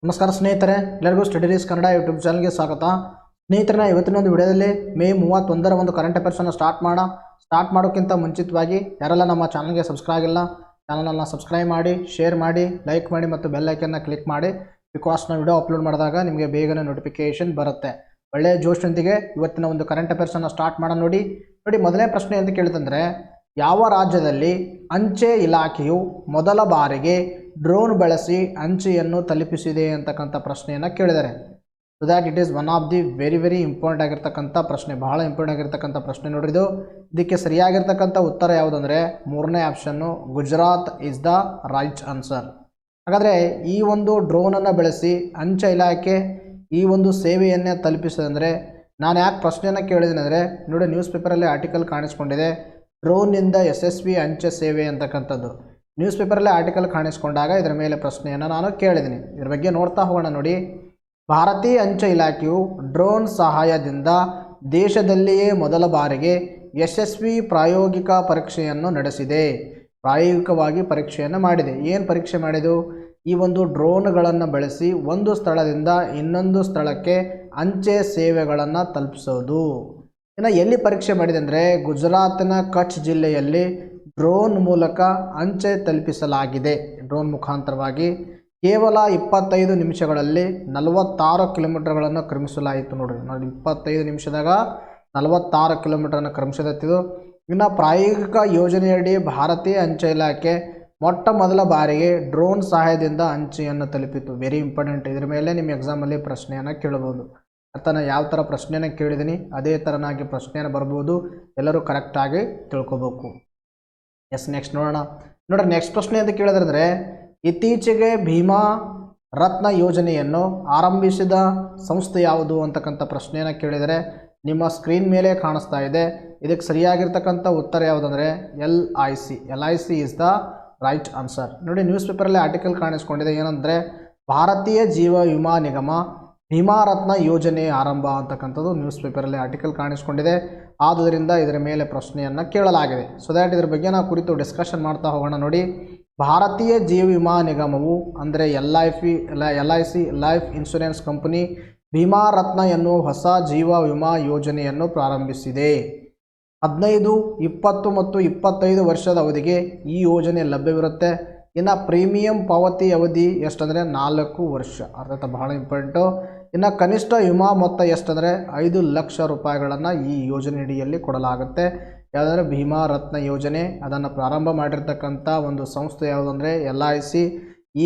ನಮಸ್ಕಾರ ಸ್ನೇಹಿತರೆ, ಎಲ್ಲರಿಗೂ ಸ್ಟಡಿ ಕನ್ನಡ ಯೂಟ್ಯೂಬ್ ಚಾನಲ್ಗೆ ಸ್ವಾಗತ. ಸ್ನೇಹಿತರೆ, ಇವತ್ತಿನ ಒಂದು ವಿಡಿಯೋದಲ್ಲಿ ಮೇ 31ರ ಒಂದು ಕರೆಂಟ್ ಅಫೇರ್ಸನ್ನು ಸ್ಟಾರ್ಟ್ ಮಾಡೋಕ್ಕಿಂತ ಮುಂಚಿತವಾಗಿ ಯಾರೆಲ್ಲ ನಮ್ಮ ಚಾನಲ್ಗೆ ಸಬ್ಸ್ಕ್ರೈಬ್ ಇಲ್ಲ, ಚಾನಲನ್ನು ಸಬ್ಸ್ಕ್ರೈಬ್ ಮಾಡಿ, ಶೇರ್ ಮಾಡಿ, ಲೈಕ್ ಮಾಡಿ ಮತ್ತು ಬೆಲ್ ಐಕನ್ನ ಕ್ಲಿಕ್ ಮಾಡಿ. ಬಿಕಾಸ್ ನಾವು ವಿಡಿಯೋ ಅಪ್ಲೋಡ್ ಮಾಡಿದಾಗ ನಿಮಗೆ ಬೇಗನೆ ನೋಟಿಫಿಕೇಷನ್ ಬರುತ್ತೆ. ಒಳ್ಳೆಯ ಜೋಶೊಂದಿಗೆ ಇವತ್ತಿನ ಒಂದು ಕರೆಂಟ್ ಅಫೇರ್ಸನ್ನು ಸ್ಟಾರ್ಟ್ ಮಾಡೋಣ. ನೋಡಿ, ಮೊದಲನೇ ಪ್ರಶ್ನೆ ಅಂತ ಕೇಳಿದಂದರೆ, ಯಾವ ರಾಜ್ಯದಲ್ಲಿ ಅಂಚೆ ಇಲಾಖೆಯು ಮೊದಲ ಬಾರಿಗೆ ಡ್ರೋನ್ ಬಳಸಿ ಅಂಚೆಯನ್ನು ತಲುಪಿಸಿದೆ ಅಂತಕ್ಕಂಥ ಪ್ರಶ್ನೆಯನ್ನು ಕೇಳಿದ್ದಾರೆ. So that it is one of the very important ಆಗಿರ್ತಕ್ಕಂಥ ಪ್ರಶ್ನೆ, ಬಹಳ ಇಂಪಾರ್ಟೆಂಟ್ ಆಗಿರ್ತಕ್ಕಂಥ ಪ್ರಶ್ನೆ ನೋಡ್ರಿದು. ಇದಕ್ಕೆ ಸರಿಯಾಗಿರ್ತಕ್ಕಂಥ ಉತ್ತರ ಯಾವುದಂದರೆ ಮೂರನೇ option, Gujarat is the right answer. ಹಾಗಾದರೆ ಈ ಒಂದು ಡ್ರೋನನ್ನು ಬಳಸಿ ಅಂಚೆ ಇಲಾಖೆ ಈ ಒಂದು ಸೇವೆಯನ್ನೇ ತಲುಪಿಸೋದಂದರೆ, ನಾನು ಯಾಕೆ ಪ್ರಶ್ನೆಯನ್ನು ಕೇಳಿದ್ದೀನಿ ಅಂದರೆ, ನೋಡಿ ನ್ಯೂಸ್ ಪೇಪರಲ್ಲಿ ಆರ್ಟಿಕಲ್ ಕಾಣಿಸ್ಕೊಂಡಿದೆ, ಡ್ರೋನ್ನಿಂದ ಯಶಸ್ವಿ ಅಂಚೆ ಸೇವೆ ಅಂತಕ್ಕಂಥದ್ದು. ನ್ಯೂಸ್ ಪೇಪರಲ್ಲಿ ಆರ್ಟಿಕಲ್ ಕಾಣಿಸ್ಕೊಂಡಾಗ ಇದರ ಮೇಲೆ ಪ್ರಶ್ನೆಯನ್ನು ನಾನು ಕೇಳಿದ್ದೀನಿ. ಇದರ ಬಗ್ಗೆ ನೋಡ್ತಾ ಹೋಗೋಣ. ನೋಡಿ, ಭಾರತೀಯ ಅಂಚೆ ಇಲಾಖೆಯು ಡ್ರೋನ್ ಸಹಾಯದಿಂದ ದೇಶದಲ್ಲಿಯೇ ಮೊದಲ ಬಾರಿಗೆ ಯಶಸ್ವಿ ಪ್ರಾಯೋಗಿಕ ಪರೀಕ್ಷೆಯನ್ನು ನಡೆಸಿದೆ. ಪ್ರಾಯೋಗಿಕವಾಗಿ ಪರೀಕ್ಷೆಯನ್ನು ಮಾಡಿದೆ. ಏನು ಪರೀಕ್ಷೆ ಮಾಡಿದು? ಈ ಒಂದು ಡ್ರೋನ್ಗಳನ್ನು ಬಳಸಿ ಒಂದು ಸ್ಥಳದಿಂದ ಇನ್ನೊಂದು ಸ್ಥಳಕ್ಕೆ ಅಂಚೆ ಸೇವೆಗಳನ್ನು ತಲುಪಿಸೋದು. ಇನ್ನು ಎಲ್ಲಿ ಪರೀಕ್ಷೆ ಮಾಡಿದೆ ಅಂದರೆ, ಗುಜರಾತಿನ ಕಚ್ ಜಿಲ್ಲೆಯಲ್ಲಿ ಡ್ರೋನ್ ಮೂಲಕ ಅಂಚೆ ತಲುಪಿಸಲಾಗಿದೆ. ಡ್ರೋನ್ ಮುಖಾಂತರವಾಗಿ ಕೇವಲ 25 ನಿಮಿಷಗಳಲ್ಲಿ 46 ಕಿಲೋಮೀಟರ್ಗಳನ್ನು ಕ್ರಮಿಸಲಾಯಿತು. ನೋಡಿರಿ, 25 ನಿಮಿಷದಾಗ 46 ಕಿಲೋಮೀಟರನ್ನು ಕ್ರಮಿಸಿದತ್ತಿದು. ಇನ್ನು ಪ್ರಾಯೋಗಿಕ ಯೋಜನೆಯಡಿ ಭಾರತೀಯ ಅಂಚೆ ಇಲಾಖೆ ಮೊಟ್ಟ ಮೊದಲ ಬಾರಿಗೆ ಡ್ರೋನ್ ಸಹಾಯದಿಂದ ಅಂಚೆಯನ್ನು ತಲುಪಿತು. Very important. ಇದರ ಮೇಲೆ ನಿಮ್ಮ ಎಕ್ಸಾಮಲ್ಲಿ ಪ್ರಶ್ನೆಯನ್ನು ಕೇಳಬಹುದು. ನಾನು ಯಾವ ಥರ ಪ್ರಶ್ನೆಯನ್ನು ಕೇಳಿದ್ದೀನಿ ಅದೇ ಥರನಾಗಿ ಪ್ರಶ್ನೆಯನ್ನು ಬರ್ಬೋದು. ಎಲ್ಲರೂ ಕರೆಕ್ಟಾಗಿ ತಿಳ್ಕೊಬೇಕು. ಎಸ್, ನೆಕ್ಸ್ಟ್ ನೋಡೋಣ. ನೋಡ್ರಿ, ನೆಕ್ಸ್ಟ್ ಪ್ರಶ್ನೆ ಅಂತ ಕೇಳಿದ್ರೆ, ಇತ್ತೀಚೆಗೆ ಭೀಮಾ ರತ್ನ ಯೋಜನೆಯನ್ನು ಆರಂಭಿಸಿದ ಸಂಸ್ಥೆ ಯಾವುದು ಅಂತಕ್ಕಂಥ ಪ್ರಶ್ನೆಯನ್ನು ಕೇಳಿದರೆ ನಿಮ್ಮ ಸ್ಕ್ರೀನ್ ಮೇಲೆ ಕಾಣಿಸ್ತಾ ಇದೆ. ಇದಕ್ಕೆ ಸರಿಯಾಗಿರ್ತಕ್ಕಂಥ ಉತ್ತರ ಯಾವುದಂದರೆ LIC. LIC is the right answer. ನೋಡಿ, ನ್ಯೂಸ್ ಪೇಪರಲ್ಲಿ ಆರ್ಟಿಕಲ್ ಕಾಣಿಸ್ಕೊಂಡಿದೆ. ಏನಂದರೆ, ಭಾರತೀಯ ಜೀವ ವಿಮಾ ನಿಗಮ ಭೀಮಾ ರತ್ನ ಯೋಜನೆ ಆರಂಭ ಅಂತಕ್ಕಂಥದ್ದು ನ್ಯೂಸ್ ಪೇಪರಲ್ಲಿ ಆರ್ಟಿಕಲ್ ಕಾಣಿಸ್ಕೊಂಡಿದೆ. ಆದುದರಿಂದ ಇದರ ಮೇಲೆ ಪ್ರಶ್ನೆಯನ್ನು ಕೇಳಲಾಗಿದೆ. ಸೊ ದ್ಯಾಟ್ ಇದರ ಬಗ್ಗೆ ನಾವು ಕುರಿತು ಡಿಸ್ಕಷನ್ ಮಾಡ್ತಾ ಹೋಗೋಣ. ನೋಡಿ, ಭಾರತೀಯ ಜೀವ ವಿಮಾ ನಿಗಮವು ಅಂದರೆ LIC life insurance company Bima Ratna ಎನ್ನುವ ಹೊಸ ಜೀವ ವಿಮಾ ಯೋಜನೆಯನ್ನು ಪ್ರಾರಂಭಿಸಿದೆ. 15, 20 ಮತ್ತು 25 ವರ್ಷದ ಅವಧಿಗೆ ಈ ಯೋಜನೆ ಲಭ್ಯವಿರುತ್ತೆ. ಇನ್ನು ಪ್ರೀಮಿಯಂ ಪಾವತಿ ಅವಧಿ ಎಷ್ಟಂದರೆ 4 ವರ್ಷ. ಅರ್ಥಾತ್ ಬಹಳ ಇಂಪಾರ್ಟೆಂಟು. ಇನ್ನು ಕನಿಷ್ಠ ವಿಮಾ ಮೊತ್ತ ಎಷ್ಟಂದರೆ 5 ಲಕ್ಷ ರೂಪಾಯಿಗಳನ್ನು ಈ ಯೋಜನೆ ಅಡಿಯಲ್ಲಿ ಕೊಡಲಾಗುತ್ತೆ. ಯಾವುದಂದರೆ ಭೀಮಾ ರತ್ನ ಯೋಜನೆ. ಅದನ್ನು ಪ್ರಾರಂಭ ಮಾಡಿರ್ತಕ್ಕಂಥ ಒಂದು ಸಂಸ್ಥೆ ಯಾವುದಂದರೆ LIC.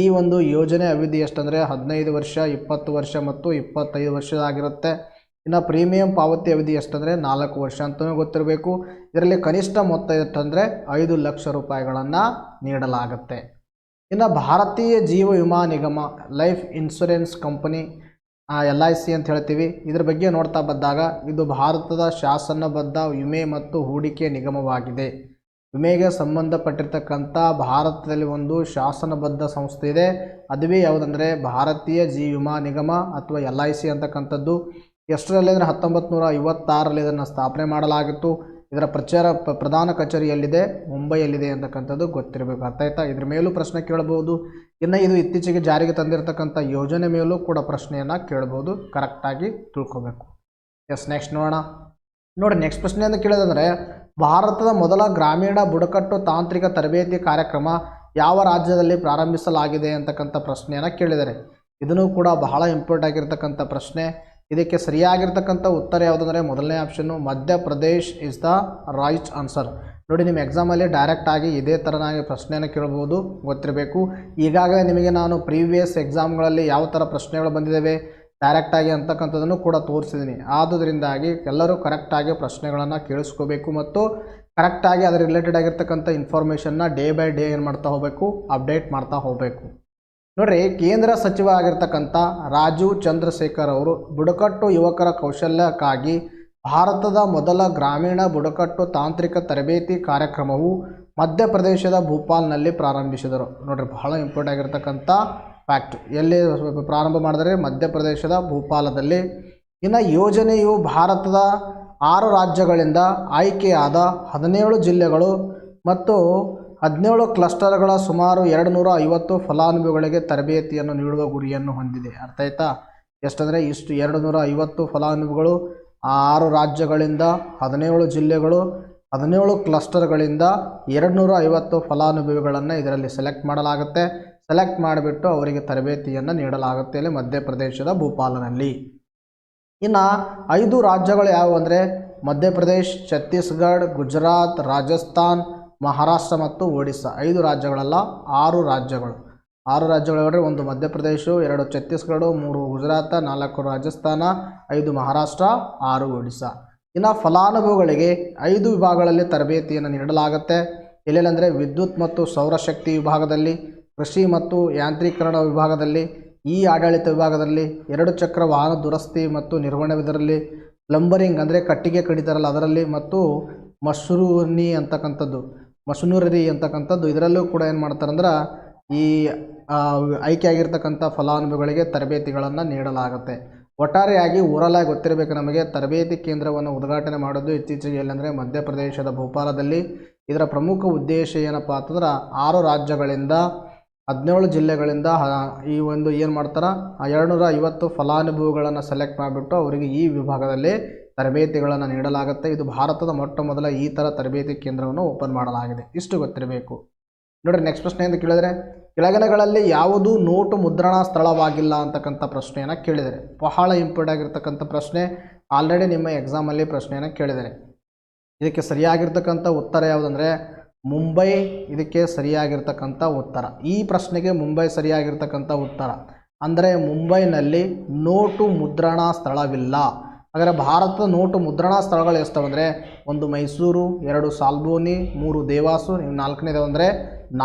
ಈ ಒಂದು ಯೋಜನೆ ಅವಧಿ ಎಷ್ಟಂದರೆ 15 ವರ್ಷ, 20 ವರ್ಷ ಮತ್ತು 25 ವರ್ಷದಾಗಿರುತ್ತೆ. ಇನ್ನು ಪ್ರೀಮಿಯಂ ಪಾವತಿ ಅವಧಿ ಎಷ್ಟಂದರೆ 4 ವರ್ಷ ಅಂತಲೂ ಗೊತ್ತಿರಬೇಕು. ಇದರಲ್ಲಿ ಕನಿಷ್ಠ ಮೊತ್ತ ಎಷ್ಟಂದರೆ 5 ಲಕ್ಷ ರೂಪಾಯಿಗಳನ್ನು ನೀಡಲಾಗುತ್ತೆ. ಇನ್ನು ಭಾರತೀಯ ಜೀವ ವಿಮಾ ನಿಗಮ ಲೈಫ್ ಇನ್ಶೂರೆನ್ಸ್ ಕಂಪನಿ LIC ಅಂತ ಹೇಳ್ತೀವಿ. ಇದರ ಬಗ್ಗೆ ನೋಡ್ತಾ ಬಂದಾಗ ಇದು ಭಾರತದ ಶಾಸನಬದ್ಧ ವಿಮೆ ಮತ್ತು ಹೂಡಿಕೆ ನಿಗಮವಾಗಿದೆ. ವಿಮೆಗೆ ಸಂಬಂಧಪಟ್ಟಿರ್ತಕ್ಕಂಥ ಭಾರತದಲ್ಲಿ ಒಂದು ಶಾಸನಬದ್ಧ ಸಂಸ್ಥೆ ಇದೆ. ಅದುವೇ ಯಾವುದಂದರೆ ಭಾರತೀಯ ಜೀವ ವಿಮಾ ನಿಗಮ ಅಥವಾ LIC ಅಂತಕ್ಕಂಥದ್ದು. ಎಷ್ಟರಲ್ಲಿ ಅಂದರೆ 1956ರಲ್ಲಿ ಇದನ್ನು ಸ್ಥಾಪನೆ ಮಾಡಲಾಗಿತ್ತು. ಇದರ ಪ್ರಧಾನ ಕಚೇರಿಯಲ್ಲಿದೆ, ಮುಂಬೈಯಲ್ಲಿದೆ ಅಂತಕ್ಕಂಥದ್ದು ಗೊತ್ತಿರಬೇಕು. ಅರ್ಥ ಆಯ್ತಾ? ಇದ್ರ ಮೇಲೂ ಪ್ರಶ್ನೆ ಕೇಳಬಹುದು. ಇನ್ನು ಇದು ಇತ್ತೀಚೆಗೆ ಜಾರಿಗೆ ತಂದಿರತಕ್ಕಂಥ ಯೋಜನೆ ಮೇಲೂ ಕೂಡ ಪ್ರಶ್ನೆಯನ್ನು ಕೇಳಬಹುದು. ಕರೆಕ್ಟಾಗಿ ತಿಳ್ಕೊಬೇಕು. ಎಸ್, ನೆಕ್ಸ್ಟ್ ನೋಡೋಣ. ನೋಡಿ, ನೆಕ್ಸ್ಟ್ ಪ್ರಶ್ನೆ ಅಂತ ಕೇಳಿದಂದರೆ, ಭಾರತದ ಮೊದಲ ಗ್ರಾಮೀಣ ಬುಡಕಟ್ಟು ತಾಂತ್ರಿಕ ತರಬೇತಿ ಕಾರ್ಯಕ್ರಮ ಯಾವ ರಾಜ್ಯದಲ್ಲಿ ಪ್ರಾರಂಭಿಸಲಾಗಿದೆ ಅಂತಕ್ಕಂಥ ಪ್ರಶ್ನೆಯನ್ನು ಕೇಳಿದ್ದಾರೆ. ಇದನ್ನು ಕೂಡ ಬಹಳ ಇಂಪಾರ್ಟೆಂಟ್ ಆಗಿರ್ತಕ್ಕಂಥ ಪ್ರಶ್ನೆ. ಇದಕ್ಕೆ ಸರಿಯಾಗಿರ್ತಕ್ಕಂಥ ಉತ್ತರ ಯಾವುದಂದರೆ ಮೊದಲನೇ option, Madhya Pradesh is the right answer. ನೋಡಿ, ನಿಮ್ಮ ಎಕ್ಸಾಮಲ್ಲಿ ಡೈರೆಕ್ಟಾಗಿ ಇದೇ ಥರನಾಗಿ ಪ್ರಶ್ನೆಯನ್ನು ಕೇಳ್ಬೋದು, ಗೊತ್ತಿರಬೇಕು. ಈಗಾಗಲೇ ನಿಮಗೆ ನಾನು ಪ್ರೀವಿಯಸ್ ಎಕ್ಸಾಮ್ಗಳಲ್ಲಿ ಯಾವ ಥರ ಪ್ರಶ್ನೆಗಳು ಬಂದಿದ್ದಾವೆ ಡೈರೆಕ್ಟಾಗಿ ಅಂತಕ್ಕಂಥದ್ದನ್ನು ಕೂಡ ತೋರಿಸಿದ್ದೀನಿ. ಆದುದರಿಂದಾಗಿ ಎಲ್ಲರೂ ಕರೆಕ್ಟಾಗಿ ಪ್ರಶ್ನೆಗಳನ್ನು ಕೇಳಿಸ್ಕೋಬೇಕು ಮತ್ತು ಕರೆಕ್ಟಾಗಿ ಅದರ ರಿಲೇಟೆಡ್ ಆಗಿರ್ತಕ್ಕಂಥ ಇನ್ಫಾರ್ಮೇಷನ್ನ ಡೇ ಬೈ ಡೇ ಏನು ಮಾಡ್ತಾ ಹೋಗಬೇಕು, ಅಪ್ಡೇಟ್ ಮಾಡ್ತಾ ಹೋಗಬೇಕು. ನೋಡ್ರಿ, ಕೇಂದ್ರ ಸಚಿವ ಆಗಿರ್ತಕ್ಕಂಥ ರಾಜೀವ್ ಚಂದ್ರಶೇಖರ್ ಅವರು ಬುಡಕಟ್ಟು ಯುವಕರ ಕೌಶಲ್ಯಕ್ಕಾಗಿ ಭಾರತದ ಮೊದಲ ಗ್ರಾಮೀಣ ಬುಡಕಟ್ಟು ತಾಂತ್ರಿಕ ತರಬೇತಿ ಕಾರ್ಯಕ್ರಮವು ಮಧ್ಯಪ್ರದೇಶದ ಭೋಪಾಲ್ನಲ್ಲಿ ಪ್ರಾರಂಭಿಸಿದರು. ನೋಡ್ರಿ, ಬಹಳ ಇಂಪಾರ್ಟೆಂಟ್ ಆಗಿರ್ತಕ್ಕಂಥ ಫ್ಯಾಕ್ಟ್. ಎಲ್ಲಿ ಪ್ರಾರಂಭ ಮಾಡಿದರೆ ಮಧ್ಯಪ್ರದೇಶದ ಭೋಪಾಲದಲ್ಲಿ. ಇನ್ನು ಯೋಜನೆಯು ಭಾರತದ 6 ರಾಜ್ಯಗಳಿಂದ ಆಯ್ಕೆಯಾದ 17 ಜಿಲ್ಲೆಗಳು ಮತ್ತು 17 ಕ್ಲಸ್ಟರ್ಗಳ ಸುಮಾರು 250 ಫಲಾನುಭವಿಗಳಿಗೆ ತರಬೇತಿಯನ್ನು ನೀಡುವ ಗುರಿಯನ್ನು ಹೊಂದಿದೆ. ಅರ್ಥ ಆಯ್ತಾ? ಎಷ್ಟಂದರೆ ಇಷ್ಟು 250 ಫಲಾನುಭವಿಗಳು 6 ರಾಜ್ಯಗಳಿಂದ 17 ಜಿಲ್ಲೆಗಳು 17 ಕ್ಲಸ್ಟರ್ಗಳಿಂದ 250 ಫಲಾನುಭವಿಗಳನ್ನು ಇದರಲ್ಲಿ ಸೆಲೆಕ್ಟ್ ಮಾಡಲಾಗುತ್ತೆ. ಸೆಲೆಕ್ಟ್ ಮಾಡಿಬಿಟ್ಟು ಅವರಿಗೆ ತರಬೇತಿಯನ್ನು ನೀಡಲಾಗುತ್ತೆ ಇಲ್ಲಿ ಮಧ್ಯಪ್ರದೇಶದ ಭೋಪಾಲ್ನಲ್ಲಿ. ಇನ್ನು 5 ರಾಜ್ಯಗಳು ಯಾವುವು ಅಂದರೆ ಮಧ್ಯಪ್ರದೇಶ್, ಛತ್ತೀಸ್ಗಢ, ಗುಜರಾತ್, ರಾಜಸ್ಥಾನ್, ಮಹಾರಾಷ್ಟ್ರ ಮತ್ತು ಒಡಿಸ್ಸಾ. 5 ರಾಜ್ಯಗಳಲ್ಲ, 6 ರಾಜ್ಯಗಳು. 6 ರಾಜ್ಯಗಳು ಹೇಳಿದ್ರೆ 1 ಮಧ್ಯಪ್ರದೇಶ, 2 ಛತ್ತೀಸ್ಗಢ, 3 ಗುಜರಾತ್, 4 ರಾಜಸ್ಥಾನ, 5 ಮಹಾರಾಷ್ಟ್ರ, 6 ಒಡಿಸ್ಸಾ. ಇನ್ನು ಫಲಾನುಭವಿಗಳಿಗೆ 5 ವಿಭಾಗಗಳಲ್ಲಿ ತರಬೇತಿಯನ್ನು ನೀಡಲಾಗುತ್ತೆ. ಎಲ್ಲೆಲ್ಲಂದರೆ ವಿದ್ಯುತ್ ಮತ್ತು ಸೌರಶಕ್ತಿ ವಿಭಾಗದಲ್ಲಿ, ಕೃಷಿ ಮತ್ತು ಯಾಂತ್ರೀಕರಣ ವಿಭಾಗದಲ್ಲಿ, ಆಡಳಿತ ವಿಭಾಗದಲ್ಲಿ, 2 ಚಕ್ರ ವಾಹನ ದುರಸ್ತಿ ಮತ್ತು ನಿರ್ವಹಣೆ ಇದರಲ್ಲಿ, ಪ್ಲಂಬರಿಂಗ್ ಅಂದರೆ ಕಟ್ಟಿಗೆ ಕಡಿತಾರಲ್ಲ ಅದರಲ್ಲಿ, ಮತ್ತು ಮಷನೂರರಿ ಅಂತಕ್ಕಂಥದ್ದು ಇದರಲ್ಲೂ ಕೂಡ ಏನು ಮಾಡ್ತಾರಂದ್ರೆ ಈ ಆಯ್ಕೆಯಾಗಿರ್ತಕ್ಕಂಥ ಫಲಾನುಭವಿಗಳಿಗೆ ತರಬೇತಿಗಳನ್ನು ನೀಡಲಾಗುತ್ತೆ. ಒಟ್ಟಾರೆಯಾಗಿ ಓವರಾಲಾಗಿ ಗೊತ್ತಿರಬೇಕು ನಮಗೆ, ತರಬೇತಿ ಕೇಂದ್ರವನ್ನು ಉದ್ಘಾಟನೆ ಮಾಡೋದು ಇತ್ತೀಚೆಗೆ ಎಲ್ಲಂದರೆ ಮಧ್ಯಪ್ರದೇಶದ ಭೋಪಾಲದಲ್ಲಿ. ಇದರ ಪ್ರಮುಖ ಉದ್ದೇಶ ಏನಪ್ಪ ಅಂತಂದ್ರೆ 6 ರಾಜ್ಯಗಳಿಂದ 17 ಜಿಲ್ಲೆಗಳಿಂದ ಈ ಒಂದು ಏನು ಮಾಡ್ತಾರೆ 250 ಫಲಾನುಭವಿಗಳನ್ನು ಸೆಲೆಕ್ಟ್ ಮಾಡಿಬಿಟ್ಟು ಅವರಿಗೆ ಈ ವಿಭಾಗದಲ್ಲಿ ತರಬೇತಿಗಳನ್ನು ನೀಡಲಾಗುತ್ತೆ. ಇದು ಭಾರತದ ಮೊಟ್ಟ ಮೊದಲ ಈ ಥರ ತರಬೇತಿ ಕೇಂದ್ರವನ್ನು ಓಪನ್ ಮಾಡಲಾಗಿದೆ. ಇಷ್ಟು ಗೊತ್ತಿರಬೇಕು. ನೋಡಿರಿ, ನೆಕ್ಸ್ಟ್ ಪ್ರಶ್ನೆ ಅಂತ ಕೇಳಿದರೆ, ಕೆಳಗಿನಗಳಲ್ಲಿ ಯಾವುದು ನೋಟು ಮುದ್ರಣಾ ಸ್ಥಳವಾಗಿಲ್ಲ ಅಂತಕ್ಕಂಥ ಪ್ರಶ್ನೆಯನ್ನು ಕೇಳಿದರೆ. ಬಹಳ ಇಂಪಾರ್ಟೆಂಟ್ ಆಗಿರ್ತಕ್ಕಂಥ ಪ್ರಶ್ನೆ. ಆಲ್ರೆಡಿ ನಿಮ್ಮ ಎಕ್ಸಾಮಲ್ಲಿ ಪ್ರಶ್ನೆಯನ್ನು ಕೇಳಿದರೆ ಇದಕ್ಕೆ ಸರಿಯಾಗಿರ್ತಕ್ಕಂಥ ಉತ್ತರ ಯಾವುದಂದರೆ ಮುಂಬೈ. ಇದಕ್ಕೆ ಸರಿಯಾಗಿರ್ತಕ್ಕಂಥ ಉತ್ತರ. ಈ ಪ್ರಶ್ನೆಗೆ ಮುಂಬೈ ಸರಿಯಾಗಿರ್ತಕ್ಕಂಥ ಉತ್ತರ. ಅಂದರೆ ಮುಂಬೈನಲ್ಲಿ ನೋಟು ಮುದ್ರಣಾ ಸ್ಥಳವಿಲ್ಲ. ಹಾಗಾದರೆ ಭಾರತದ ನೋಟು ಮುದ್ರಣಾ ಸ್ಥಳಗಳು ಎಷ್ಟವಂದರೆ 1 ಮೈಸೂರು, 2 ಸಾಲ್ಬೋನಿ, 3 ದೇವಾಸು, 4ನೇದು ಅಂದರೆ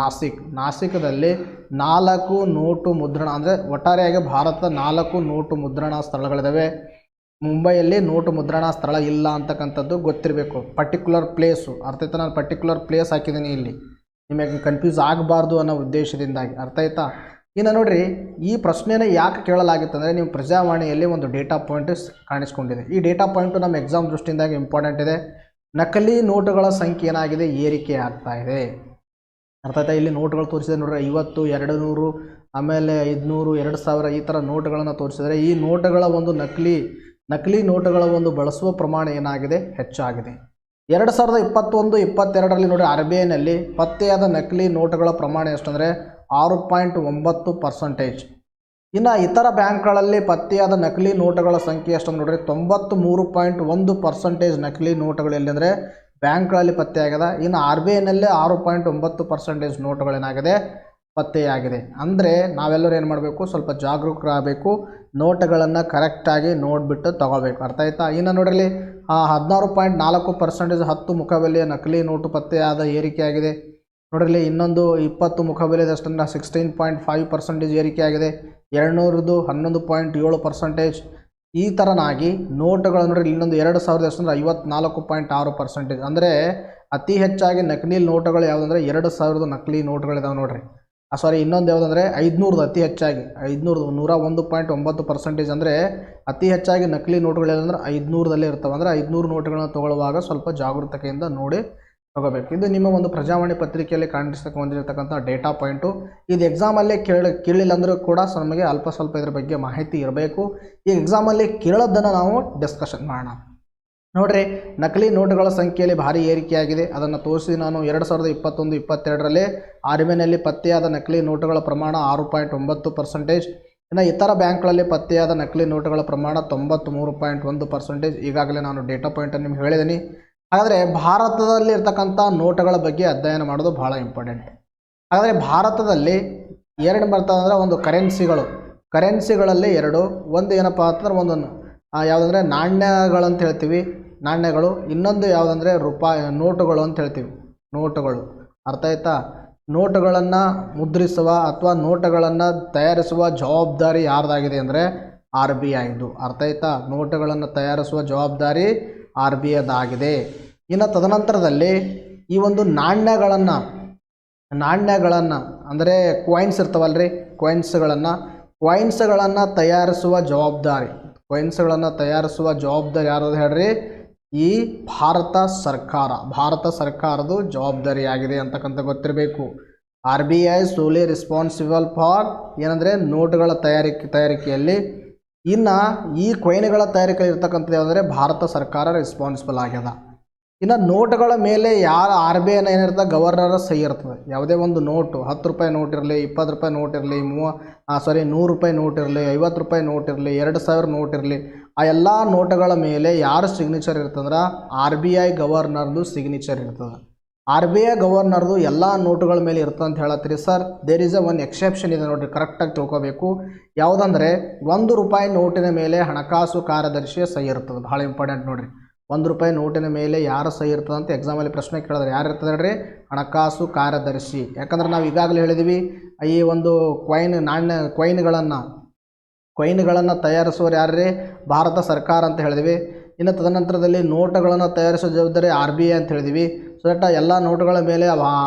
ನಾಸಿಕದಲ್ಲಿ 4 ನೋಟು ಮುದ್ರಣ ಅಂದರೆ ಒಟ್ಟಾರೆಯಾಗಿ ಭಾರತದ 4 ನೋಟು ಮುದ್ರಣಾ ಸ್ಥಳಗಳಿದ್ದಾವೆ. ಮುಂಬೈಯಲ್ಲಿ ನೋಟು ಮುದ್ರಣಾ ಸ್ಥಳ ಇಲ್ಲ ಅಂತಕ್ಕಂಥದ್ದು ಗೊತ್ತಿರಬೇಕು. ಪರ್ಟಿಕ್ಯುಲರ್ ಪ್ಲೇಸು ಅರ್ಥ ಆಯ್ತಾ? ನಾನು ಪರ್ಟಿಕ್ಯುಲರ್ ಪ್ಲೇಸ್ ಹಾಕಿದ್ದೀನಿ ಇಲ್ಲಿ, ನಿಮಗೆ ಕನ್ಫ್ಯೂಸ್ ಆಗಬಾರ್ದು ಅನ್ನೋ ಉದ್ದೇಶದಿಂದಾಗಿ. ಅರ್ಥ ಆಯ್ತಾ? ಇನ್ನು ನೋಡಿರಿ, ಈ ಪ್ರಶ್ನೆನ ಯಾಕೆ ಕೇಳಲಾಗಿತ್ತು ಅಂದರೆ ನಿಮ್ಮ ಪ್ರಜಾವಾಣಿಯಲ್ಲಿ ಒಂದು ಡೇಟಾ ಪಾಯಿಂಟ್ ಕಾಣಿಸ್ಕೊಂಡಿದೆ. ಈ ಡೇಟಾ ಪಾಯಿಂಟು ನಮ್ಮ ಎಕ್ಸಾಮ್ ದೃಷ್ಟಿಯಿಂದಾಗಿ ಇಂಪಾರ್ಟೆಂಟ್ ಇದೆ. ನಕಲಿ ನೋಟುಗಳ ಸಂಖ್ಯೆ ಏನಾಗಿದೆ, ಏರಿಕೆ ಆಗ್ತಾ ಇದೆ. ಅರ್ಥ ಆಯ್ತಾ? ಇಲ್ಲಿ ನೋಟುಗಳು ತೋರಿಸಿದೆ ನೋಡ್ರಿ, 50, 200, ಆಮೇಲೆ 500, 2000 ಈ ಥರ ನೋಟುಗಳನ್ನು ತೋರಿಸಿದರೆ ಈ ನೋಟುಗಳ ಒಂದು ನಕಲಿ ನೋಟುಗಳ ಒಂದು ಬಳಸುವ ಪ್ರಮಾಣ ಏನಾಗಿದೆ, ಹೆಚ್ಚಾಗಿದೆ. 2021-22ರಲ್ಲಿ ನೋಡಿ RBIನಲ್ಲಿ ಪತ್ತೆಯಾದ ನಕಲಿ ನೋಟುಗಳ ಪ್ರಮಾಣ ಎಷ್ಟಂದರೆ 6.9%. ಇನ್ನು ಇತರ ಬ್ಯಾಂಕ್ಗಳಲ್ಲಿ ಪತ್ತೆಯಾದ ನಕಲಿ ನೋಟುಗಳ ಸಂಖ್ಯೆ ಎಷ್ಟಂದ್ರೆ ನೋಡ್ರಿ 93.1% ನಕಲಿ ನೋಟುಗಳು ಎಲ್ಲಿ ಅಂದರೆ ಬ್ಯಾಂಕ್ಗಳಲ್ಲಿ ಪತ್ತೆಯಾಗಿದೆ. ಇನ್ನು RBIನಲ್ಲೇ 6.9% ನೋಟುಗಳೇನಾಗಿದೆ, ಪತ್ತೆಯಾಗಿದೆ. ಅಂದರೆ ನಾವೆಲ್ಲರೂ ಏನು ಮಾಡಬೇಕು, ಸ್ವಲ್ಪ ಜಾಗರೂಕರಾಗಬೇಕು. ನೋಟುಗಳನ್ನು ಕರೆಕ್ಟಾಗಿ ನೋಡಿಬಿಟ್ಟು ತಗೋಬೇಕು. ಅರ್ಥ ಆಯ್ತಾ? ಇನ್ನು ನೋಡ್ರಲ್ಲಿ 16.4% 10 ಮುಖಬೆಲೆಯ ನಕಲಿ ನೋಟು ಪತ್ತೆಯಾದ ಏರಿಕೆಯಾಗಿದೆ. ನೋಡ್ರಲ್ಲಿ ಇನ್ನೊಂದು 20 ಮುಖಬೆಲೆದಷ್ಟನ್ನು 16.5% ಏರಿಕೆಯಾಗಿದೆ. 200ದು 11.7%. ಈ ಥರನಾಗಿ ನೋಟುಗಳು ನೋಡ್ರಿ ಇನ್ನೊಂದು 2000 ಎಷ್ಟಂದ್ರೆ 54.6%. ಅಂದರೆ ಅತಿ ಹೆಚ್ಚಾಗಿ ನಕಲಿ ನೋಟುಗಳು ಯಾವುದಂದ್ರೆ 2000 ನಕಲಿ ನೋಟುಗಳಿದಾವೆ ನೋಡ್ರಿ. ಇನ್ನೊಂದು ಯಾವುದಂದರೆ 500 ಅತಿ ಹೆಚ್ಚಾಗಿ 101.9%. ಅಂದರೆ ಅತಿ ಹೆಚ್ಚಾಗಿ ನಕಲಿ ನೋಟುಗಳು ಯಾವುದಂದ್ರೆ 500ದಲ್ಲೇ ಇರ್ತವೆ. ಅಂದರೆ 500 ನೋಟುಗಳನ್ನು ತೊಗೊಳ್ಳುವಾಗ ಸ್ವಲ್ಪ ಜಾಗರೂಕತೆಯಿಂದ ನೋಡಿ ತಗೋಬೇಕು. ಇದು ನಿಮ್ಮ ಒಂದು ಪ್ರಜಾವಾಣಿ ಪತ್ರಿಕೆಯಲ್ಲಿ ಹೊಂದಿರತಕ್ಕಂಥ ಡೇಟಾ ಪಾಯಿಂಟು. ಇದು ಎಕ್ಸಾಮಲ್ಲೇ ಕೇಳಿಲ್ಲ ಅಂದರೂ ಕೂಡ ನಮಗೆ ಅಲ್ಪ ಸ್ವಲ್ಪ ಇದ್ರ ಬಗ್ಗೆ ಮಾಹಿತಿ ಇರಬೇಕು. ಈ ಎಕ್ಸಾಮಲ್ಲಿ ಕೇಳೋದನ್ನು ನಾವು ಡಿಸ್ಕಷನ್ ಮಾಡೋಣ. ನೋಡ್ರಿ, ನಕಲಿ ನೋಟುಗಳ ಸಂಖ್ಯೆಯಲ್ಲಿ ಭಾರಿ ಏರಿಕೆಯಾಗಿದೆ. ಅದನ್ನು ತೋರಿಸಿ ನಾನು 2021-22ರಲ್ಲಿ RBIನಲ್ಲಿ ಪತ್ತೆಯಾದ ನಕಲಿ ನೋಟುಗಳ ಪ್ರಮಾಣ 6.9%. ಇನ್ನು ಇತರ ಬ್ಯಾಂಕ್ಗಳಲ್ಲಿ ಪತ್ತೆಯಾದ ನಕಲಿ ನೋಟುಗಳ ಪ್ರಮಾಣ 93.1%. ಈಗಾಗಲೇ ನಾನು ಡೇಟಾ ಪಾಯಿಂಟನ್ನು ನಿಮ್ಗೆ ಹೇಳಿದ್ದೀನಿ. ಹಾಗಾದರೆ ಭಾರತದಲ್ಲಿ ಇರ್ತಕ್ಕಂಥ ನೋಟುಗಳ ಬಗ್ಗೆ ಅಧ್ಯಯನ ಮಾಡೋದು ಭಾಳ ಇಂಪಾರ್ಟೆಂಟ್. ಹಾಗಾದರೆ ಭಾರತದಲ್ಲಿ ಎರಡು ಬರ್ತದೆ ಅಂದರೆ ಒಂದು ಕರೆನ್ಸಿಗಳಲ್ಲಿ ಎರಡು. ಒಂದು ಏನಪ್ಪ ಅಂತಂದ್ರೆ ಒಂದೊಂದು ಯಾವುದಂದರೆ ನಾಣ್ಯಗಳಂತ ಹೇಳ್ತೀವಿ, ನಾಣ್ಯಗಳು. ಇನ್ನೊಂದು ಯಾವುದಂದರೆ ನೋಟುಗಳು ಅಂತ ಹೇಳ್ತೀವಿ, ನೋಟುಗಳು. ಅರ್ಥ ಆಯ್ತಾ? ನೋಟುಗಳನ್ನು ಮುದ್ರಿಸುವ ಅಥವಾ ನೋಟುಗಳನ್ನು ತಯಾರಿಸುವ ಜವಾಬ್ದಾರಿ ಯಾರ್ದಾಗಿದೆ ಅಂದರೆ RBIದು. ಅರ್ಥ ಆಯ್ತಾ? ನೋಟುಗಳನ್ನು ತಯಾರಿಸುವ ಜವಾಬ್ದಾರಿ RBIದಾಗಿದೆ. ಇನ್ನು ತದನಂತರದಲ್ಲಿ ಈ ಒಂದು ನಾಣ್ಯಗಳನ್ನು ಅಂದರೆ ಕಾಯಿನ್ಸ್ ಇರ್ತಾವಲ್ರಿ, ಕಾಯಿನ್ಸ್ಗಳನ್ನು ತಯಾರಿಸುವ ಜವಾಬ್ದಾರಿ ಯಾರದು ಹೇಳ್ರಿ? ಈ ಭಾರತ ಸರ್ಕಾರದ ಜವಾಬ್ದಾರಿಯಾಗಿದೆ ಅಂತಕ್ಕಂಥ ಗೊತ್ತಿರಬೇಕು. RBI ಸೋಲಿ ರೆಸ್ಪಾನ್ಸಿಬಲ್ ಫಾರ್ ಏನಂದರೆ ನೋಟುಗಳ ತಯಾರಿಕೆಯಲ್ಲಿ. ಇನ್ನು ಈ ಕಾಯಿನ್ಗಳ ತಯಾರಿಕೆ ಇರ್ತಕ್ಕಂಥದ್ದು ಯಾವುದಂದರೆ ಭಾರತ ಸರ್ಕಾರ ರೆಸ್ಪಾನ್ಸಿಬಲ್ ಆಗ್ಯದ. ಇನ್ನು ನೋಟುಗಳ ಮೇಲೆ ಯಾರು RBI ಏನಿರ್ತದೆ ಗವರ್ನರ್ ಸಹಿ ಇರ್ತದೆ. ಯಾವುದೇ ಒಂದು ನೋಟು 10 ರೂಪಾಯಿ ನೋಟ್ ಇರಲಿ, 20 ರೂಪಾಯಿ ನೋಟ್ ಇರಲಿ, 100 ರೂಪಾಯಿ ನೋಟ್ ಇರಲಿ, 50 ರೂಪಾಯಿ ನೋಟ್ ಇರಲಿ, 2000 ನೋಟ್ ಇರಲಿ, ಆ ಎಲ್ಲ ನೋಟುಗಳ ಮೇಲೆ ಯಾರು ಸಿಗ್ನೇಚರ್ ಇರ್ತಂದ್ರೆ RBI ಗವರ್ನರ್ದು ಸಿಗ್ನೇಚರ್ ಇರ್ತದೆ. RBI ಗವರ್ನರ್ದು ಎಲ್ಲ ನೋಟುಗಳ ಮೇಲೆ ಇರ್ತದೆ ಅಂತ ಹೇಳತ್ತೀರಿ sir. There is one exception ಇದೆ ನೋಡಿರಿ, ಕರೆಕ್ಟಾಗಿ ತಿಳ್ಕೊಬೇಕು. ಯಾವುದಂದರೆ 1 ರೂಪಾಯಿ ನೋಟಿನ ಮೇಲೆ ಹಣಕಾಸು ಕಾರ್ಯದರ್ಶಿಯ ಸಹಿ ಇರ್ತದೆ. ಭಾಳ ಇಂಪಾರ್ಟೆಂಟ್ ನೋಡಿರಿ. 1 ರೂಪಾಯಿ ನೋಟಿನ ಮೇಲೆ ಯಾರು ಸಹಿ ಇರ್ತದೆ ಅಂತ ಎಕ್ಸಾಮಲ್ಲಿ ಪ್ರಶ್ನೆ ಕೇಳಿದ್ರೆ ಯಾರು ಇರ್ತದೆ ಹೇಳ್ರಿ? ಹಣಕಾಸು ಕಾರ್ಯದರ್ಶಿ. ಯಾಕಂದ್ರೆ ನಾವು ಈಗಾಗಲೇ ಹೇಳಿದ್ವಿ, ಈ ಒಂದು ಕಾಯಿನ್ಗಳನ್ನು ತಯಾರಿಸುವವರು ಯಾರ್ರಿ? ಭಾರತ ಸರ್ಕಾರ ಅಂತ ಹೇಳಿದ್ವಿ. ಇನ್ನು ತದನಂತರದಲ್ಲಿ ನೋಟುಗಳನ್ನು ತಯಾರಿಸೋ ಜವಾಬ್ದಾರಿ RBI ಅಂತ ಹೇಳಿದ್ವಿ. ಸೊ ದಟ್ ಎಲ್ಲ ನೋಟುಗಳ ಮೇಲೆ